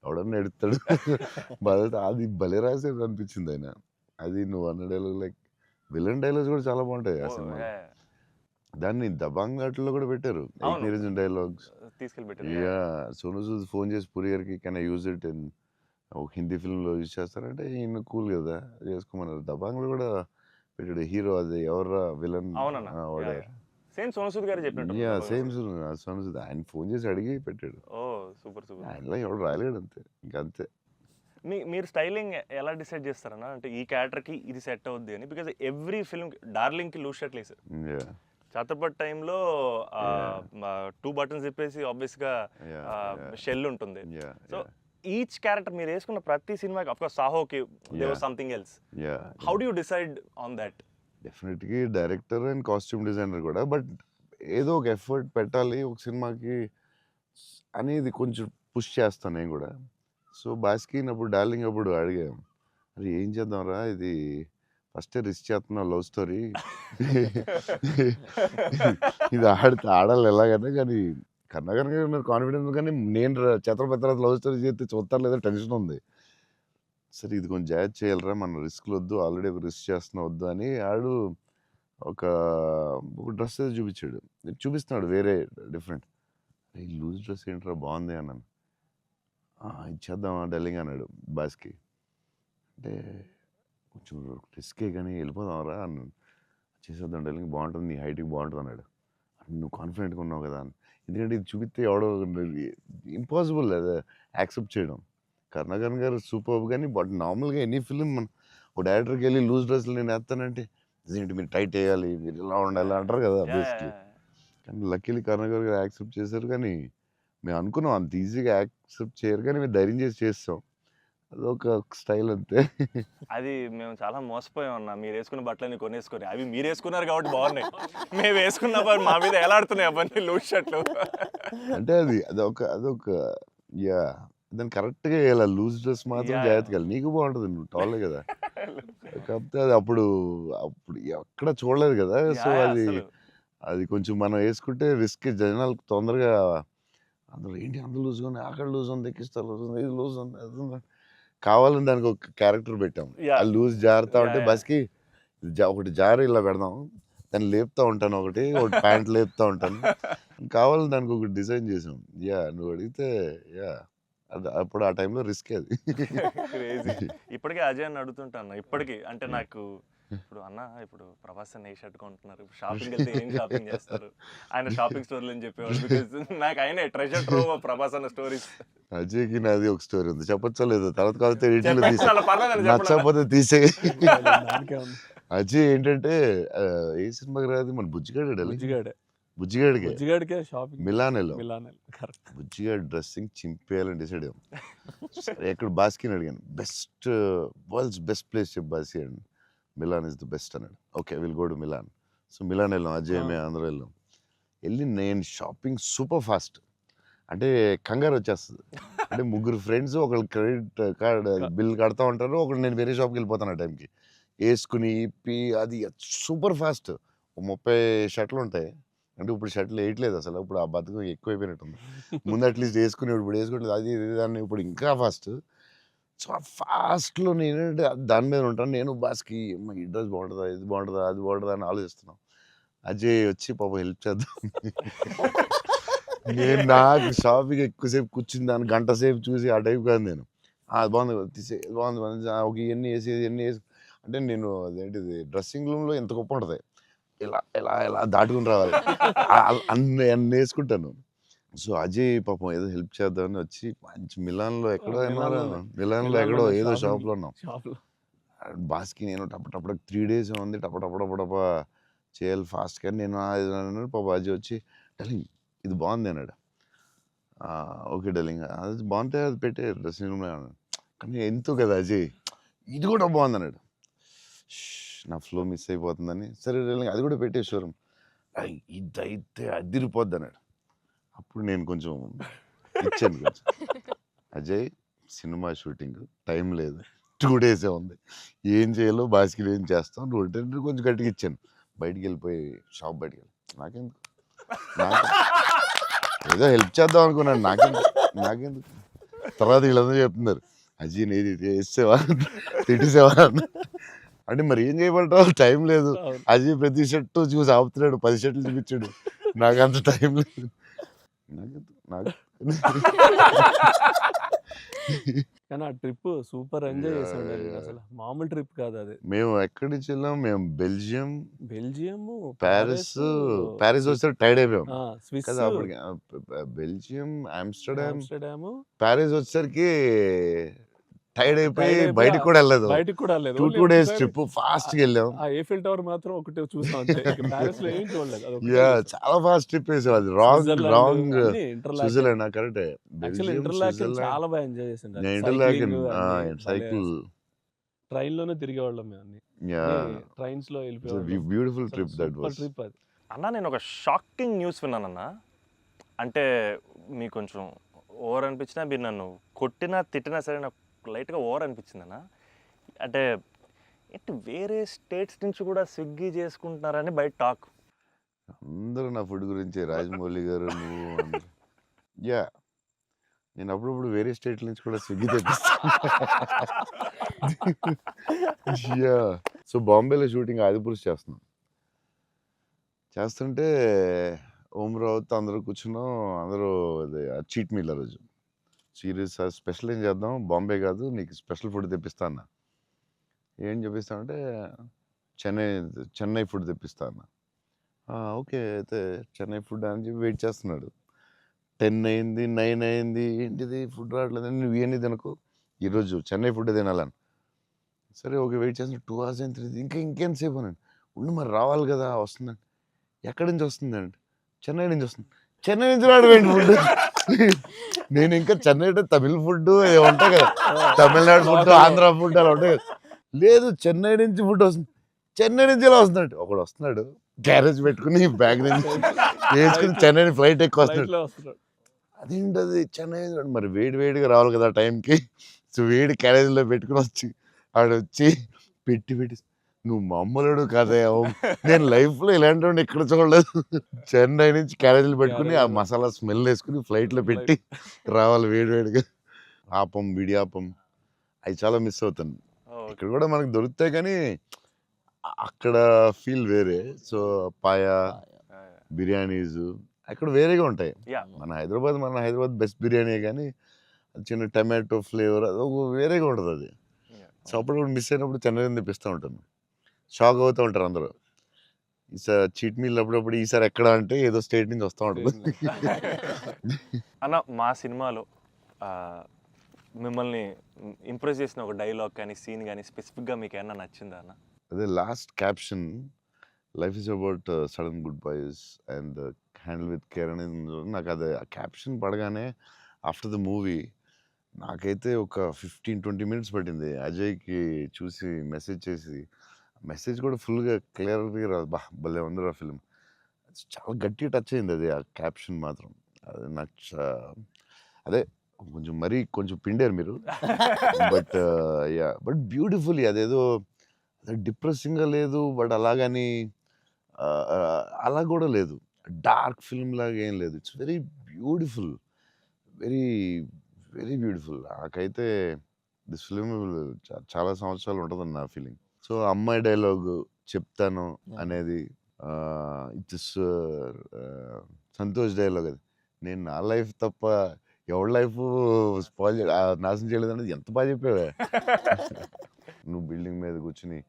ఎవడన్నా ఏడుస్తాడు. అది భలే రాసేది అనిపించింది ఆయన. అది నువ్వు అన్న డైలాగ్ లైక్ విలన్ డైలాగ్స్ కూడా చాలా బాగుంటాయి ఆ సినిమా. దాన్ని దబాంగ్ ఘాట్లో కూడా పెట్టారు ఏక్ నిరంజన్ డైలాగ్స్ తీసుకెళ్ళి. సోనూ సూద్ ఫోన్ చేసి పూరి గారికి can I use it in ఒక హిందీ ఫిల్మ్లో యూజ్ చేస్తారంటే ఈయన కూల్ కదా చేసుకోమన్నారు. దబాంగ్లో కూడా పెట్టాడు హీరో, అది ఎవరా విలన్ సేమ్ సోనూ సూద్ గారు చెప్పినట్టు. సేమ్ సోనూ సూద్ ఆయన ఫోన్ చేసి అడిగి పెట్టాడు. Super super. ఆయనలో ఎవడు రాయలేడు అంతే, ఇంకా అంతే. మీరు స్టైలింగ్ ఎలా డిసైడ్ చేస్తారన్నా, అంటే ఈ క్యారెక్టర్కి ఇది సెట్ అవుద్ది అని? బికాజ్ ఎవ్రీ ఫిల్మ్ డార్లింగ్కి లూజ్ షర్ట్ లేదు సార్. ఛత్రపతి టైంలో 2 బటన్స్ చెప్పేసి ఆబ్వియస్గా షెల్ ఉంటుంది. సో ఈచ్ క్యారెక్టర్ మీరు వేసుకున్న ప్రతి సినిమాకి, అఫ్ కోర్స్ సాహోకి there was something else. How do you decide on that? డెఫినెట్గా డైరెక్టర్ అండ్ కాస్ట్యూమ్ డిజైనర్ కూడా, బట్ ఏదో ఒక ఎఫర్ట్ పెట్టాలి ఒక సినిమాకి అనేది కొంచెం పుష్ చేస్తాను నేను కూడా. సో బాస్కిన్ అప్పుడు డార్లింగ్ అప్పుడు అడిగాం, అరే ఏం చేద్దాంరా, ఇది ఫస్టే రిస్క్ చేస్తున్నావు లవ్ స్టోరీ, ఇది ఆడాలి ఎలాగన్నా. కానీ కన్నా కనుక కాన్ఫిడెన్స్, కానీ నేను ఛత్రపతి లవ్ స్టోరీ చేస్తే చూస్తారు లేదా టెన్షన్ ఉంది. సరే ఇది కొంచెం జాగ్రత్త చేయాలరా, మన రిస్క్లు వద్దు, ఆల్రెడీ ఒక రిస్క్ చేస్తున్నా వద్దు అని ఆడు ఒక డ్రెస్ చూపించాడు. చూపిస్తున్నాడు వేరే డిఫరెంట్. ఈ లూజ్ డ్రెస్ ఏంట్రా బాగుంది అన్నాను. ఇచ్చేద్దామా డార్లింగ్ అన్నాడు బాస్కి. అంటే కొంచెం రిస్కే కానీ వెళ్ళిపోదాంరా అన్నాను. చేసేద్దాం డార్లింగ్, బాగుంటుంది, నీ హైట్కి బాగుంటుంది అన్నాడు. నువ్వు కాన్ఫిడెంట్గా ఉన్నావు కదా అని. ఎందుకంటే ఇది చూపిస్తే ఎవడో ఇంపాసిబుల్ అది యాక్సెప్ట్ చేయడం. కరుణాకరన్ గారు సూపర్, కానీ బట్ నార్మల్గా ఎనీ ఫిలిం మన ఒక డైరెక్టర్కి వెళ్ళి లూజ్ డ్రెస్లు నేను వేస్తానంటే ఇదేంటి మీరు టైట్ వేయాలి, మీరు ఇలా ఉండాలి అంటారు కదా బేసిక్లీ. కానీ లక్కీలీ కరుణాకర్ గారు యాక్సెప్ట్ చేశారు. కానీ మేము అనుకున్నాం అంత ఈజీగా యాక్సెప్ట్ చేయరు, కానీ మేము ధైర్యం చేసి చేస్తాం. అదొక స్టైల్ అంతే. అది మేము చాలా మోసపోయాం అన్న, మీరు వేసుకున్న బట్టలని కొనేసుకొని. అవి మీరు వేసుకున్నారు కాబట్టి బాగున్నాయి, మేము వేసుకున్న మా మీద ఎలా ఆడుతున్నాయి అవన్నీ లూజ్ షర్ట్లు. అంటే అదొక దాన్ని కరెక్ట్గా వేయాలి, లూజ్ డ్రెస్ మాత్రం జాగ్రత్తగా వెళ్ళి నీకు బాగుంటుంది, నువ్వు టాలే కదా. కాకపోతే అది అప్పుడు ఎక్కడ చూడలేదు కదా. సో అది కొంచెం మనం వేసుకుంటే రిస్క్, జనాలకు తొందరగా అందరూ ఏంటి అంత లూజ్గా ఉన్నాయి, అక్కడ లూజ్ ఉంది, ఎక్కిస్తా లూజ్ ఉంది, ఇది లూజ్ ఉంది, అది ఉంది. కావాలని దానికి ఒక క్యారెక్టర్ పెట్టాం. Yeah. ఆ లూజ్ జారుతా ఉంటే Yeah. బస్కి ఒకటి జారి ఇలా పెడదాం, దాన్ని లేపుతా ఉంటాను, ఒకటి ప్యాంట్ లేపుతా ఉంటాను. కావాలని దానికి ఒకటి డిజైన్ చేసాం. నువ్వు అడిగితే అది అప్పుడు ఆ టైంలో రిస్క్ అది. క్రేజీ. ఇప్పటికే అజయ్ అని అడుగుతుంటాను ఇప్పటికీ, అంటే నాకు ఇప్పుడు అన్న ఇప్పుడు ప్రభాస్ అన్న ఏ షర్ట్ కొంటున్నారు, ఇప్పుడు షాపింగ్ వెళ్తే ఏం షాపింగ్ చేస్తారు, ఆయన షాపింగ్ స్టోర్లు అని చెప్పేవాడు. బికాస్ నాకు ఆయన ట్రెజర్ ట్రోవ్ ప్రభాస్ అన్న స్టోరీస్. అజయ్కి నాది ఒక స్టోరీ ఉంది, చెప్పచ్చో లేదో తర్వాత కాకపోతే ఎడిట్లో తీసే, అలా పర్లేదండి, చెప్పండి. నచ్చకపోతే తీసే. దానికే ఉంది. అజయ్ ఏంటంటే ఏ సినిమాకి రాదు, మన బుజ్జిగాడే బుజ్జిగాడికి బుజ్జిగాడికే షాపింగ్ మిలాన్ వెళ్ళాం. Milan correct. బుజ్జిగాడి డ్రెస్సింగ్ చింపేయాలని డిసైడ్ అయ్యాం. సరే ఎక్కడ బాస్కిని అడిగాను, వరల్డ్స్ బెస్ట్ ప్లేస్ చెప్పు బాస్కి అని. మిలాన్ ఇస్ ద బెస్ట్ అన్నాడు. Okay will go to Milan. So Milan వెళ్ళాం, అజయ్ మేము అందరూ వెళ్ళాం. వెళ్ళి నేను షాపింగ్ సూపర్ ఫాస్ట్, అంటే కంగారు వచ్చేస్తుంది. అంటే ముగ్గురు ఫ్రెండ్స్ ఒకళ్ళు క్రెడిట్ కార్డ్ బిల్ కడతా ఉంటారు, ఒకళ్ళు నేను వేరే షాప్కి వెళ్ళిపోతాను ఆ టైంకి. వేసుకుని ఇప్పి అది సూపర్ ఫాస్ట్. 30 షర్ట్లు ఉంటాయి, అంటే ఇప్పుడు షర్ట్లు వేయట్లేదు అసలు, ఇప్పుడు ఆ బతుకు ఎక్కువైపోయినట్టుంది. ముందు అట్లీస్ట్ వేసుకుని ఇప్పుడు వేసుకోవట్లేదు, అది దాన్ని ఇప్పుడు ఇంకా ఫాస్ట్. సో ఆ ఫాస్ట్లో నేనంటే దాని మీద ఉంటాను. నేను బాస్కి ఈ డ్రెస్ బాగుంటుందా, ఇది బాగుంటుందా, అది బాగుంటుందా అని ఆలోచిస్తున్నాను. అజయ్ వచ్చి పాపం హెల్ప్ చేద్దాం. నేను నాకు షాపింగ్ ఎక్కువసేపు కూర్చుని దాన్ని గంట సేపు చూసి ఆ టైప్ కాదు నేను. అది బాగుంది తీసే, బాగుంది ఒక ఇవన్నీ వేసి అంటే నేను అదేంటిది డ్రెస్సింగ్ రూమ్లో ఎంత గొప్ప ఉంటుంది, ఇలా ఇలా ఇలా దాటుకుని రావాలి, అన్ని వేసుకుంటాను. సో అజయ్ పాపం ఏదో హెల్ప్ చేద్దామని వచ్చి మంచి మిలాన్లో ఎక్కడో మిలాన్లో ఎక్కడో ఏదో షాప్లో ఉన్నాం. షాప్లో బాస్కి నేను టప 3 days ఉంది, టప చేయాలి ఫాస్ట్గా. నేను పాప అజయ్ వచ్చి డార్లింగ్ ఇది బాగుంది అన్నాడు. ఓకే డార్లింగ్ అది బాగుంటే అది పెట్టే డ్రెస్సింగ్ రూమ్లో అన్నాడు. కానీ ఎంతో కదా అజయ్ ఇది కూడా బాగుంది అన్నాడు. నా ఫ్లో మిస్ అయిపోతుందని, సరే డార్లింగ్ అది కూడా పెట్టే షోరూమ్, ఇదైతే అదిరిపోద్ది అన్నాడు. అప్పుడు నేను కొంచెం ఇచ్చాను కొంచెం. అజయ్ సినిమా షూటింగ్ టైం లేదు, 2 days ఉంది, ఏం చేయాలో బాస్కి ఏం చేస్తాం, నువ్వు కొంచెం గట్టిగా ఇచ్చాను. బయటికి వెళ్ళిపోయి షాప్ బయటికి వెళ్ళి నాకెందుకు ఏదో హెల్ప్ చేద్దాం అనుకున్నాను, నాకెందుకు. తర్వాత వీళ్ళందరూ చెప్తున్నారు అజయ్ నేది వేసేవా తిట్టేసేవా అంటే మరి ఏం చేయబడతావు, టైం లేదు. అజయ్ ప్రతి షర్టు చూసి ఆపుతున్నాడు, 10 షర్ట్లు చూపించాడు, నాకు అంత టైం లేదు. కానీ ఆ ట్రిప్ సూపర్ ఎంజాయ్ చేసాడు. అసలు మామూలు ట్రిప్ కాదు అది. మేము ఎక్కడి నుంచి వెళ్ళాం, మేము బెల్జియం, ప్యారిస్ వచ్చేసరికి టైర్డ్ అయిపోయాం స్విస్ కదా అప్పటికి. బెల్జియం, ఆమ్స్టర్డామ్, ప్యారిస్ వచ్చేసరికి టైర్డ్ అయిపోయి బయటికి కూడా వెళ్ళలేదు. 2 days ట్రిప్ ఫాస్ట్ గా వెళ్ళాం. ఆ ఏఫిల్ టవర్ మాత్రం ఒకటి చూసాం, ప్యారిస్ లో ఏం చూడలేదు. చాలా ఫాస్ట్ ట్రిప్ వేసాం. అది రాంగ్ స్విట్జర్లాండ్ కరెక్ట్. చాలా బాగా ఎంజాయ్ చేసాం. సైకిల్ ట్రైన్ లోనే తిరిగేవాళ్ళం మేము అన్ని. ట్రైన్స్ లో beautiful trip that was. Trip అది. అన్న నేను ఒక షాకింగ్ న్యూస్ విన్నానన్న, అంటే మీకు కొంచెం ఓవర్ అనిపించినా, మీరు నన్ను కొట్టినా తిట్టినా సరే నాకు లైట్గా ఓవర్ అనిపించింది అన్న. అంటే ఏంటి వేరే స్టేట్స్ నుంచి కూడా స్విగ్గీ చేసుకుంటున్నారని బయట టాక్. అందరూ నా ఫుడ్ గురించి రాజమౌళి గారు నువ్వు నేను అప్పుడప్పుడు వేరే స్టేట్ నుంచి కూడా స్విగ్గీ తెప్పిస్తాను. సో బాంబేలో షూటింగ్ ఆదిపురుష్ చేస్తుంటే ఓం రావుతో అందరూ కూర్చున్నాం. అందరూ చీట్ మీల్ ఆ రోజు సీరియస్ స్పెషల్ ఏం చేద్దాం, బాంబే కాదు నీకు స్పెషల్ ఫుడ్ తెప్పిస్తా అన్న. ఏం చెప్పిస్తానంటే చెన్నై ఫుడ్ తెప్పిస్తా అన్న. ఓకే అయితే చెన్నై ఫుడ్ అని చెప్పి వెయిట్ చేస్తున్నాడు. 10 అయింది, 9 అయింది, ఏంటిది ఫుడ్ రావట్లేదు, నువ్వు ఇవన్నీ తినకు, ఈరోజు చెన్నై ఫుడ్ తినాలని. సరే ఓకే వెయిట్ చేస్తున్నా. 2 hours అయింది, ఇంకేంతసేపు అనండి. ఉండి మరి రావాలి కదా, వస్తుందండి. ఎక్కడి నుంచి వస్తుందండి? చెన్నై నుంచి వస్తుంది. చెన్నై నుంచి రావడం ఫుడ్. నేను ఇంకా చెన్నై అంటే తమిళ ఫుడ్ ఉంటాయి కదా, తమిళనాడు ఫుడ్, ఆంధ్ర ఫుడ్ అలా ఉంటాయి కదా. లేదు చెన్నై నుంచి ఫుడ్ వస్తుంది. చెన్నై నుంచి ఎలా వస్తున్నాడు? ఒకడు వస్తున్నాడు క్యారేజ్ పెట్టుకుని బ్యాగ్ నుంచి వేసుకుని చెన్నై ఫ్లైట్ ఎక్కువ వస్తున్నాడు. అదేంటది చెన్నై మరి వేడిగా రావాలి కదా టైంకి. సో వేడి క్యారేజ్లో పెట్టుకుని వచ్చి ఆడ వచ్చి పెట్టి నువ్వు మామూలుడు కాదే నేను లైఫ్లో ఇలాంటి వాడిని ఎక్కడ చూడలేదు. చెన్నై నుంచి క్యారేజీలు పెట్టుకుని ఆ మసాలా స్మెల్ వేసుకుని ఫ్లైట్లో పెట్టి రావాలి వేడివేడిగా. ఆపం విడియాపం అవి చాలా మిస్ అవుతాను. ఇక్కడ కూడా మనకు దొరుకుతాయి కానీ అక్కడ ఫీల్ వేరే. సో పాయా బిర్యానీస్ అక్కడ వేరేగా ఉంటాయి. మన హైదరాబాద్ బెస్ట్ బిర్యానీ కానీ చిన్న టమాటో ఫ్లేవర్ అది ఒక వేరేగా ఉంటుంది అది. సో అప్పుడు మిస్ అయినప్పుడు చెన్నై తెప్పిస్తూ ఉంటాను. షాక్ అవుతూ ఉంటారు అందరూ. ఈసారి చీట్ మీల్ అప్పుడప్పుడు ఈసారి ఎక్కడ అంటే ఏదో స్టేట్ నుంచి వస్తూ ఉంటుంది. అన్న మా సినిమాలో మిమ్మల్ని ఇంప్రెస్ చేసిన ఒక డైలాగ్ కానీ సీన్ కానీ స్పెసిఫిక్గా మీకు ఏమన్నా నచ్చిందా అన్న? అదే last caption life is about sudden good boys and handle with care అనేది నాకు అది ఆ క్యాప్షన్ పడగానే ఆఫ్టర్ ద మూవీ నాకైతే ఒక 15-20 మినిట్స్ పట్టింది అజయ్కి చూసి మెసేజ్ చేసి. మెసేజ్ కూడా ఫుల్గా క్లియర్గా రాదు. భలే ఉంది ఆ ఫిల్మ్. చాలా గట్టిగా టచ్ అయింది అది ఆ క్యాప్షన్ మాత్రం. అది నాకు అదే కొంచెం పిండారు మీరు. బట్ బ్యూటిఫుల్లీ అదేదో డిప్రెసింగ్గా లేదు. బట్ అలాగని అలా కూడా లేదు. డార్క్ ఫిల్మ్ లాగా ఏం లేదు. It's very beautiful, very very beautiful. నాకైతే దిస్ ఫిల్మ్ చాలా సంవత్సరాలు ఉంటుందని నా ఫీలింగ్. సో అమ్మాయి డైలాగ్ చెప్తాను అనేది ఇట్స్ సంతోష్ డైలాగ్. అది నేను నా లైఫ్ తప్ప ఎవరి లైఫ్ స్పాయిల్ నాశనం చేయలేదు అనేది ఎంత బాగా చెప్పావే. నువ్వు బిల్డింగ్ మీద కూర్చుని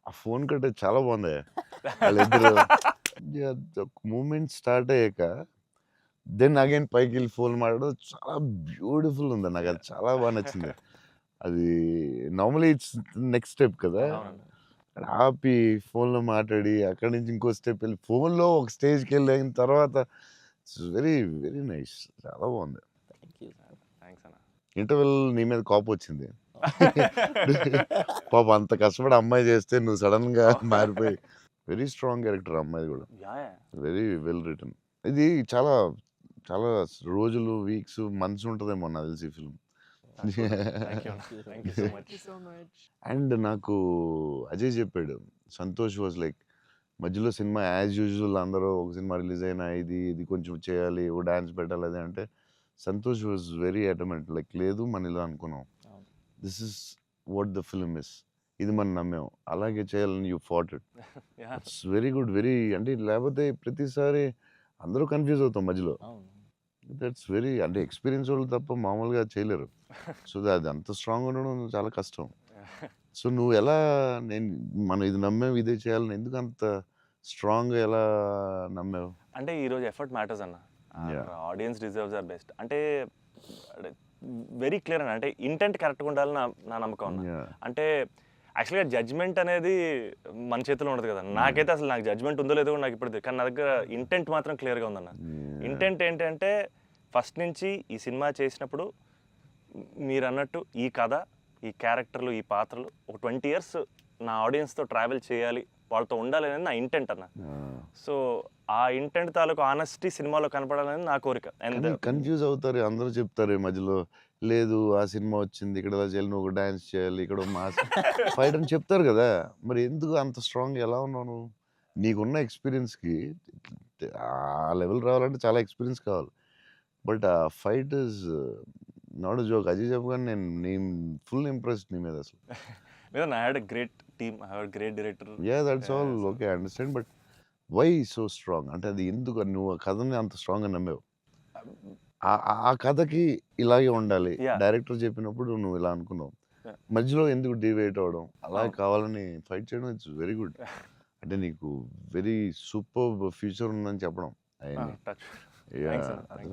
ఆ ఫోన్ కట్టే చాలా బాగుంది. వాళ్ళిద్దరు మూమెంట్ స్టార్ట్ అయ్యాక దెన్ అగైన్ పైకి వెళ్ళి ఫోన్ మాట్లాడడం చాలా బ్యూటిఫుల్ ఉంది. నాకు అది చాలా బాగా నచ్చింది. అది నార్మలీ ఇట్స్ నెక్స్ట్ స్టెప్ కదా. ఆపి ఫోన్లో మాట్లాడి అక్కడి నుంచి ఇంకో స్టెప్ వెళ్ళి ఫోన్లో ఒక స్టేజ్కి వెళ్ళిన తర్వాత ఇట్స్ వెరీ వెరీ నైస్. చాలా బాగుంది. థ్యాంక్స్ అన్న. ఇంటర్వెల్ నీ మీద కోపం వచ్చింది. పాప అంత కష్టపడి అమ్మాయి చేస్తే నువ్వు సడన్గా మారిపోయి. వెరీ స్ట్రాంగ్ క్యారెక్టర్ అమ్మాయి కూడా. Very well return. ఇది చాలా చాలా రోజులు, వీక్స్, మంత్స్ ఉంటుందేమో నాకు తెలిసి ఈ ఫిల్మ్. అండ్ నాకు అజయ్ చెప్పాడు, సంతోష్ వాజ్ లైక్ మధ్యలో సినిమా యాజ్ యూజువల్ అందరూ ఒక సినిమా రిలీజ్ అయినా ఇది కొంచెం చేయాలి, ఓ డాన్స్ పెట్టాలి అది అంటే సంతోష్ వాజ్ వెరీ అటమెంట్. లైక్ లేదు మన ఇలా అనుకున్నాం, this is what the film is, ఇది మనం నమ్మాం, అలాగే చేయాలని you fat it. It's very good. Very అంటే లేకపోతే ప్రతిసారి అందరూ కన్ఫ్యూజ్ అవుతాం మధ్యలో. దట్స్ వెరీ అంటే ఎక్స్పీరియన్స్ వాళ్ళు తప్ప మామూలుగా చేయలేరు. సో అది అంత స్ట్రాంగ్ ఉండడం చాలా కష్టం. సో నువ్వు ఎలా మనం ఇది నమ్మావు ఇదే చేయాలని ఎందుకు అంత స్ట్రాంగ్గా ఎలా నమ్మావు? అంటే ఈరోజు ఎఫర్ట్ మ్యాటర్స్ అన్న. ఆడియన్స్ డిజర్వ్స్ ఆర్ బెస్ట్ అంటే వెరీ క్లియర్ అన్న. అంటే ఇంటెంట్ కరెక్ట్గా ఉండాలని నా నమ్మకం అన్న. అంటే యాక్చువల్గా జడ్జ్మెంట్ అనేది మన చేతిలో ఉండదు కదా. నాకైతే అసలు నాకు జడ్జ్మెంట్ ఉందో లేదో నాకు ఇప్పుడు, కానీ నా దగ్గర ఇంటెంట్ మాత్రం క్లియర్గా ఉందన్న. ఇంటెంట్ ఏంటంటే ఫస్ట్ నుంచి ఈ సినిమా చేసినప్పుడు మీరు అన్నట్టు ఈ కథ, ఈ క్యారెక్టర్లు, ఈ పాత్రలు ఒక 20 years నా ఆడియన్స్తో ట్రావెల్ చేయాలి, వాళ్ళతో ఉండాలి అనేది నా ఇంటెంట్ అన్న. సో ఆ ఇంటెంట్ తాలూకు ఆనెస్టీ సినిమాలో కనపడాలనేది నా కోరిక. కన్ఫ్యూజ్ అవుతారు అందరూ, చెప్తారు మధ్యలో లేదు ఆ సినిమా వచ్చింది ఇక్కడ ఎలా చేయాలి, నువ్వు డాన్స్ చేయాలి, ఇక్కడ మాస్ ఫైట్ అని చెప్తారు కదా. మరి ఎందుకు అంత స్ట్రాంగ్ ఎలా ఉన్నావు? నీకున్న ఎక్స్పీరియన్స్కి ఆ లెవెల్ రావాలంటే చాలా ఎక్స్పీరియన్స్ కావాలి. బట్ ఆ fight is not joke. Ajay చెప్పగానే నేను ఫుల్ ఇంప్రెస్డ్ నీ మీద అసలు. I had a great team, I had great director. That's all okay, I understand. But why so strong? అంటే అది ఎందుకు నువ్వు ఆ కథని అంత స్ట్రాంగ్గా నమ్మావు? ఆ కథకి ఇలాగే ఉండాలి, డైరెక్టర్ చెప్పినప్పుడు నువ్వు ఇలా అనుకున్నావు, మధ్యలో ఎందుకు డివైట్ అవ్వడం, అలా కావాలని ఫైట్ చేయడం, ఇట్స్ వెరీ గుడ్. అంటే నీకు వెరీ సూపర్ ఫ్యూచర్ ఉందని చెప్పడం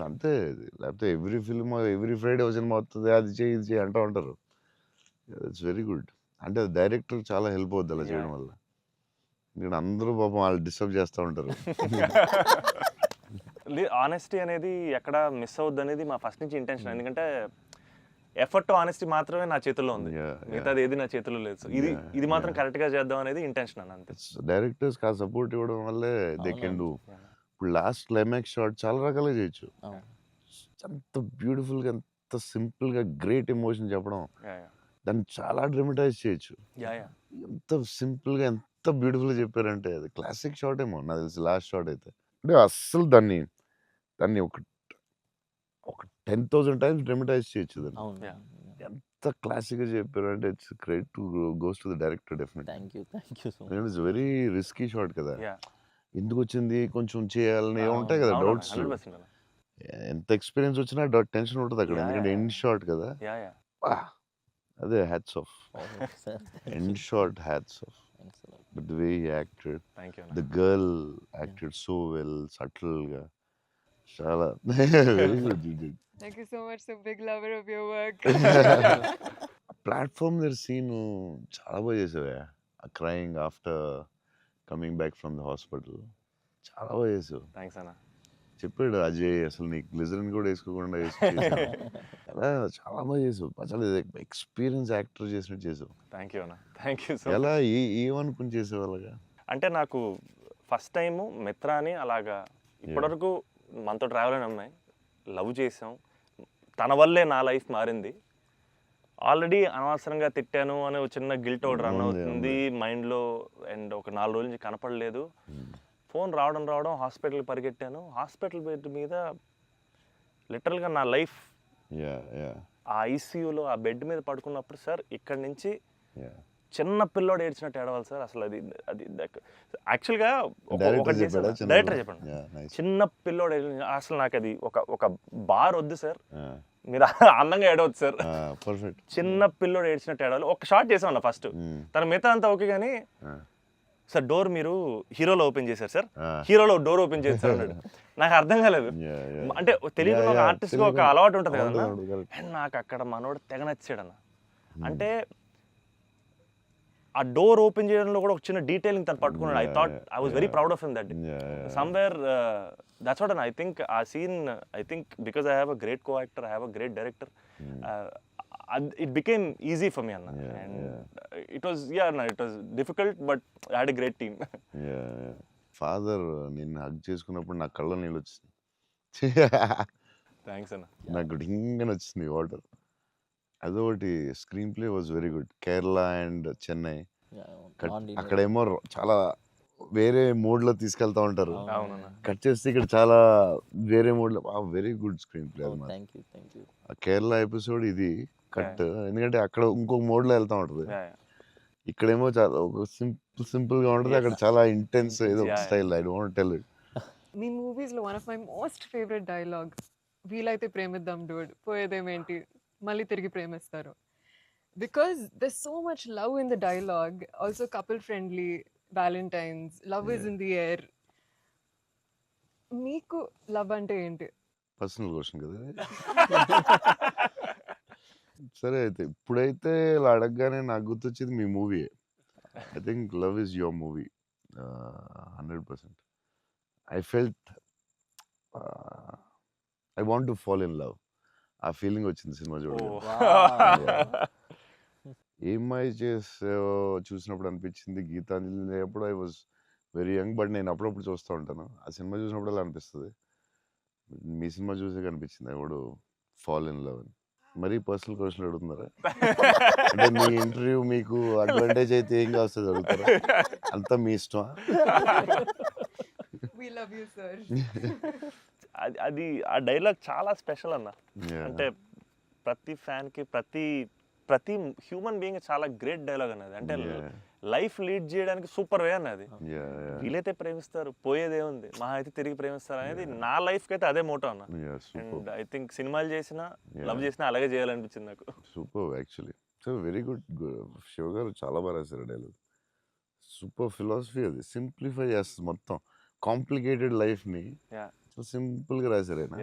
అంతే. లేకపోతే ఎవ్రీ ఫిల్మ్ ఎవ్రీ ఫ్రైడే ఒక సినిమా వస్తుంది, అది చేయి ఇది చేయి అంటూ ఉంటారు. It's very good. అంటే డైరెక్టర్ చాలా హెల్ప్ అవుద్ది అలా చేయడం వల్ల. ఇక్కడ అందరూ పాపం వాళ్ళు డిస్టర్బ్ చేస్తూ ఉంటారు. ఆనెస్టీ అనేది ఎక్కడ మిస్ అవుద్ది అనేది మా ఫస్ట్ నుంచి ఇంటెన్షన్. ఎందుకంటే ఎఫర్ట్ ఆనెస్టీ మాత్రమే నా చేతుల్లో ఉంది, మిగతాది ఏది నా చేతుల్లో లేదు. సో ఇది మాత్రం కరెక్ట్గా చేద్దాం అనేది ఇంటెన్షన్ అన్న, అంతే. డైరెక్టర్స్ ఆ సపోర్ట్ ఇవ్వడం వల్లే దే కెన్ డూ. ఇప్పుడు లాస్ట్ క్లైమాక్స్ షాట్ చాలా రకాలుగా చేయొచ్చు. ఎంత బ్యూటిఫుల్గా, ఎంత సింపుల్గా గ్రేట్ ఎమోషన్ చెప్పడం, దాన్ని చాలా డ్రమటైజ్ చేయొచ్చు. ఎంత సింపుల్గా, ఎంత ఎంత బ్యూటిఫుల్గా చెప్పారంటే అది క్లాసిక్ షాట్ ఏమో నాకు తెలిసి లాస్ట్ షాట్ అయితే అంటే అస్సలు దాన్ని దాన్ని ఒక 10,000 టైమ్స్ డ్రమటైజ్ చేయొచ్చు దాన్ని అవును. Yeah. ఎంత క్లాసిక్గా చెప్పారు అంటే it's credit to goes to the director definite thank you so much. It's very risky shot కదా యా ఎందుకు వచ్చింది కొంచెం చేయాలని ఉంటాయి కదా డౌట్స్ 100% అన్న. ఎంత ఎక్స్పీరియన్స్ వచ్చినా టెన్షన్ ఉంటుంది అక్కడ Yeah, ఎందుకంటే yeah, ఎండ్ షాట్ కదా యా యా అదే hats off sir end shot hats off thanks a lot. But the way he acted thank you the girl acted so well సటిల్గా చాలా very good Thank you so much. So big lover of your work. Platform దగ్గర scene చాలా బాగా చేసావే crying after coming back from the hospital చాలా బాగా చేసావు thanks అన్న. చెప్పాడు అజయ్ అసలు నీకు గ్లిజరిన్ కూడా వేసుకోకుండా చేసావు. ఎలా చాలా బాగా చేసావు చాలా ఎక్స్పీరియన్స్ యాక్టర్ చేసినట్టు చేసావు థ్యాంక్ యూ అన్న. థ్యాంక్ యూ సో ఎలా ఏమనుకుని చేసావు అలాగా అంటే నాకు ఫస్ట్ టైము మిత్రాని అలాగా ఇప్పటివరకు మనతో ట్రావెల్ అయిన అమ్మాయి లవ్ చేసాం, తన వల్లే నా లైఫ్ మారింది. ఆల్రెడీ అనవసరంగా తిట్టాను అనే ఒక చిన్న గిల్ట్ ఒకటి రన్ అవుతుంది మైండ్లో. అండ్ ఒక 4 రోజుల నుంచి కనపడలేదు. ఫోన్ రావడం హాస్పిటల్కి పరిగెట్టాను. హాస్పిటల్ బెడ్ మీద లిటరల్గా నా లైఫ్ ఆ ఐసీయూలో ఆ బెడ్ మీద పడుకున్నప్పుడు సార్ ఇక్కడి నుంచి చిన్న పిల్లోడు ఏడ్చినట్టు ఏడవాలి సార్. అసలు అది అది యాక్చువల్గా డైరెక్టర్ చెప్పండి చిన్న పిల్లోడు అసలు నాకు అది ఒక బార్ వద్దు సార్, మీరు అందంగా ఏడవద్దు సార్, పర్ఫెక్ట్ చిన్న పిల్లోడు ఏడ్చినట్టు ఏడవాలి. ఒక షాట్ చేసాం అన్న ఫస్ట్, తన మిగతా అంతా ఓకే కానీ సార్ డోర్ మీరు హీరోలో ఓపెన్ చేశారు సార్, హీరోలో డోర్ ఓపెన్ చేశారు అన్నాడు. నాకు అర్థం కాలేదు. అంటే తెలియకుండా ఒక ఆర్టిస్ట్గా ఒక అలవాటు ఉంటుంది కదన్నా. అండ్ నాకు అక్కడ మనోడు తెగ నచ్చాడన్న. అంటే ఆ డోర్ ఓపెన్ చేయడంలో కూడా ఒక చిన్న డీటెయిలింగ్ తను పట్టుకున్నాడు. I thought I was very proud of him that somewhere. That's what I think ఆ scene I think because I have a great co actor, I have a great director, it became easy for me anna. And it was it was difficult but I had a great team. Father నిన్ను hug చేసుకున్నప్పుడు నా కళ్ళ నీళ్ళు వచ్చింది. Thanks అన్న. నాకు డింగని వచ్చింది water. అదొకటి screen play was very good. Kerala and Chennai అక్కడేమో చాలా వేరే మోడ్లో తీసుకెళ్తా ఉంటారు, అవునన్నా. కట్ చేస్తే ఇక్కడ చాలా వేరే మోడ్లో very good screen play. Thank you. ఆ కేరళ ఎపిసోడ్ ఇది కట్ ఎందుకంటే అక్కడ ఇంకొక మోడ్లో వెళ్తా ఉంటుంది, ఇక్కడేమో చాలా ఒక సింపుల్గా ఉంటుంది, అక్కడ చాలా ఇంటెన్స్ ఏదో style. I don't tell it. మీ మూవీస్లో one of my most favourite dialogue వీలైతే ప్రేమిద్దాం డూడ్, పోయేదేమేంటి మళ్ళీ తిరిగి ప్రేమిస్తారు. Because there so much love in the dialogue, also couple friendly, Valentine's, love is in the air. మీకు లవ్ అంటే ఏంటి? పర్సనల్ క్వశ్చన్ కదా. సరే అయితే ఇప్పుడైతే ఇలా అడగగానే నాకు గుర్తొచ్చేది మీ movie. I think love is your movie 100%. I felt I want to fall in love. ఆ ఫీలింగ్ వచ్చింది సినిమా చూడగా. ఏమై చేసావో చూసినప్పుడు అనిపించింది, గీతాంజలి అప్పుడు I was very young, but నేను అప్పుడప్పుడు చూస్తూ ఉంటాను. ఆ సినిమా చూసినప్పుడు అలా అనిపిస్తుంది. మీ సినిమా చూసే కనిపించింది I would fall in love అని. మరీ పర్సనల్ క్వశ్చన్ అడుగుతున్నారా? అంటే మీ ఇంటర్వ్యూ మీకు అడ్వాంటేజ్ అయితే ఏం కావస్తుంది అడుగుతారా? అంతా మీ ఇష్టమా? We love you, sir. అది ఆ డైలాగ్ చాలా స్పెషల్ అన్న. అంటే ప్రతి ఫ్యాన్కి ప్రతి హ్యూమన్ బీయింగ్ చాలా గ్రేట్ డైలాగ్ అన్నది. అంటే లైఫ్ లీడ్ చేయడానికి సూపర్ వే అన్నది. వీలైతే ప్రేమిస్తారు, పోయేదే ఉంది, మహా అయితే తిరిగి ప్రేమిస్తారు అనేది నా లైఫ్కి అయితే అదే మోటో అన్న. అండ్ ఐ థింక్ సినిమాలు చేసినా లవ్ చేసినా అలాగే చేయాలనిపించింది నాకు. Super actually. So very good. Shiva గారు చాలా బాగా రాశారు డైలాగ్. సూపర్ ఫిలాసఫీ అది. సింప్లిఫై చేస్తుంది మొత్తం కాంప్లికేటెడ్ లైఫ్ని సింపుల్గా రాశారు. ఆయన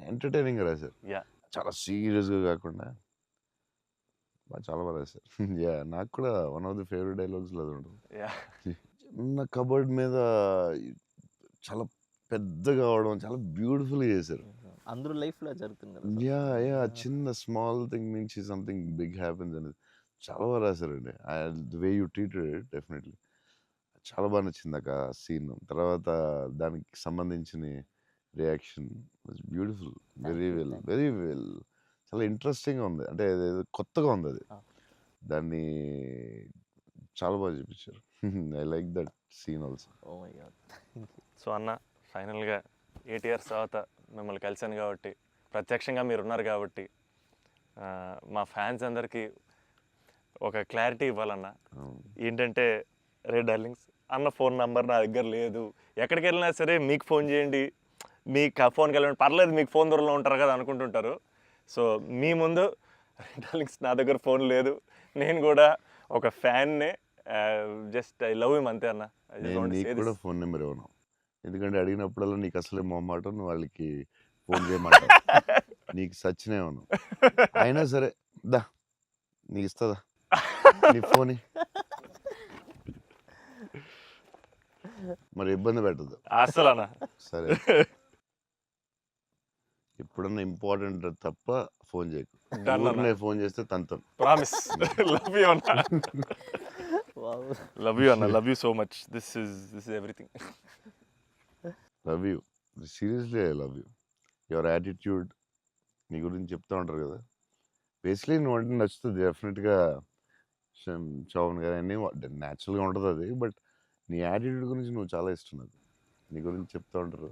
ఎంటర్టైనింగ్గా రాశారు, చాలా సీరియస్గా కాకుండా చాలా బాగా రాశారు. నాకు కూడా one of the favourite dialogues అది ఉంటుంది. చిన్న కబర్డ్ మీద చాలా పెద్దగా అవడం చాలా బ్యూటిఫుల్గా చేశారు. అందరూ లైఫ్లో జరుగుతుంది కదా. చిన్న స్మాల్ థింగ్ నుంచి సంథింగ్ బిగ్ హ్యాపెన్స్ అనేది చాలా బాగా రాశారండి. The way you treated it definitely చాలా బాగా నచ్చింది నాకు ఆ సీన్. తర్వాత దానికి సంబంధించిన reaction was beautiful. Very well చాలా ఇంట్రెస్టింగ్గా ఉంది. అంటే కొత్తగా ఉంది అది. దాన్ని చాలా బాగా చూపించారు. I like that scene also. Oh my god. So అన్న ఫైనల్గా 8 years తర్వాత మిమ్మల్ని కలిశాను కాబట్టి, ప్రత్యక్షంగా మీరు ఉన్నారు కాబట్టి, మా ఫ్యాన్స్ అందరికీ ఒక క్లారిటీ ఇవ్వాలన్న. ఏంటంటే రే డార్లింగ్స్, అన్న ఫోన్ నెంబర్ నా దగ్గర లేదు, ఎక్కడికి వెళ్ళినా సరే మీకు ఫోన్ చేయండి, మీకు ఫోన్కి వెళ్ళండి, పర్లేదు మీకు ఫోన్ దూరంలో ఉంటారు కదా అనుకుంటుంటారు. సో మీ ముందు రే డార్లింగ్స్ నా దగ్గర ఫోన్ లేదు, నేను కూడా ఒక ఫ్యాన్నే, జస్ట్ ఐ లవ్ హిమ్ అంతే అన్న. నేను నీకు కూడా ఫోన్ నెంబర్ ఇవ్వను, ఎందుకంటే అడిగినప్పుడల్లా నీకు అసలే మొహమాట, నువ్వు వాళ్ళకి ఫోన్ చేయమంట, నీకు సచ్చినే ఇవ్వను. అయినా సరే దా నీకు ఇస్తుందా నీ ఫోన్, మరి ఇబ్బంది పెట్టదు అసలు అన్న. సరే. ఎప్పుడన్నా ఇంపార్టెంట్ తప్ప ఫోన్ చేయకు, Done అన్న. ఊరినే ఫోన్ చేస్తే తంతం. ప్రామిస్. లవ్ యూ అన్న. Wow. లవ్ యూ అన్న, love you so much. This is everything. Love you, seriously I love you. Your attitude, నీ గురించి చెప్తా ఉంటారు కదా, బేసిక్లీ నువ్వు అంటే నచ్చుతుంది డెఫినెట్గా. చౌన్ కానీ అన్నీ న్యాచురల్గా ఉంటుంది అది, బట్ నీ యాటిట్యూడ్ గురించి నువ్వు చాలా ఇష్టం నాకు. నీ గురించి చెప్తా ఉంటారు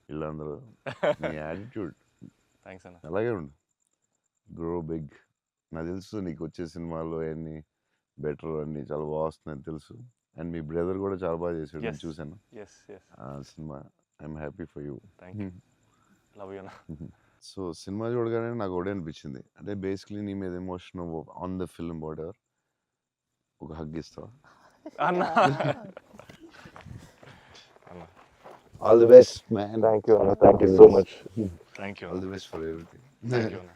వీళ్ళందరూ, నీ యాటిట్యూడ్ థ్యాంక్స్ అన్న. అలాగే ఉండు, గ్రో బిగ్. నాకు తెలుసు నీకు వచ్చే సినిమాలు అవన్నీ బెటర్ అన్నీ చాలా బాగా వస్తున్నాయని తెలుసు. అండ్ మీ బ్రదర్ కూడా చాలా బాగా చేశాడు, నేను Yes. చూశాను ఎస్ ఆ సినిమా. I'm happy for you. Thank you. Love you అన్న. సో సినిమా చూడగానే నాకు ఒకటే అనిపించింది, అంటే బేసిక్లీ నీ మీద emotion on the film whatever, ఒక హగ్ ఇస్తావా? అన్న. All the best man. Thank you అన్న, thank you so much. Thank you all the best for everything. Thank you అన్న.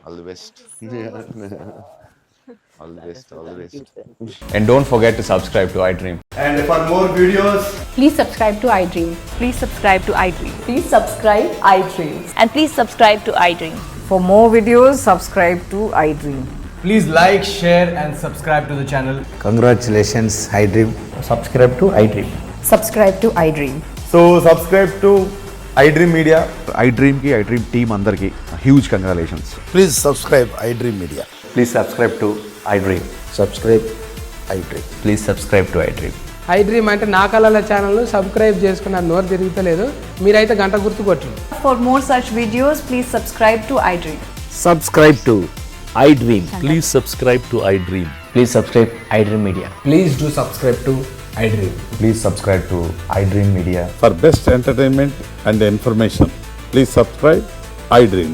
All the best. All the best, all the best. And don't forget to subscribe to iDream. And for more videos, Please subscribe to iDream. Please subscribe to iDream. Please subscribe iDream. And please subscribe to iDream. For more videos, subscribe to iDream. please like, share, and subscribe to the channel. Congratulations, iDream. Subscribe to iDream. Subscribe to iDream. So subscribe to iDream Media. iDream ki iDream team andarki huge congratulations. Please subscribe iDream Media. Please subscribe to iDream. Subscribe iDream. Please subscribe to iDream. iDream అంటే నా కళల ఛానల్ను subscribe చేసుకున్న నోరు తిరుగుతలేదు, మీరైతే గంట గుర్తు కొట్టండి. For more such videos, please subscribe to iDream. Subscribe to iDream. Please subscribe to iDream. Please subscribe iDream Media. Please do subscribe to iDream. Please subscribe to iDream Media. For best entertainment and information, please subscribe iDream.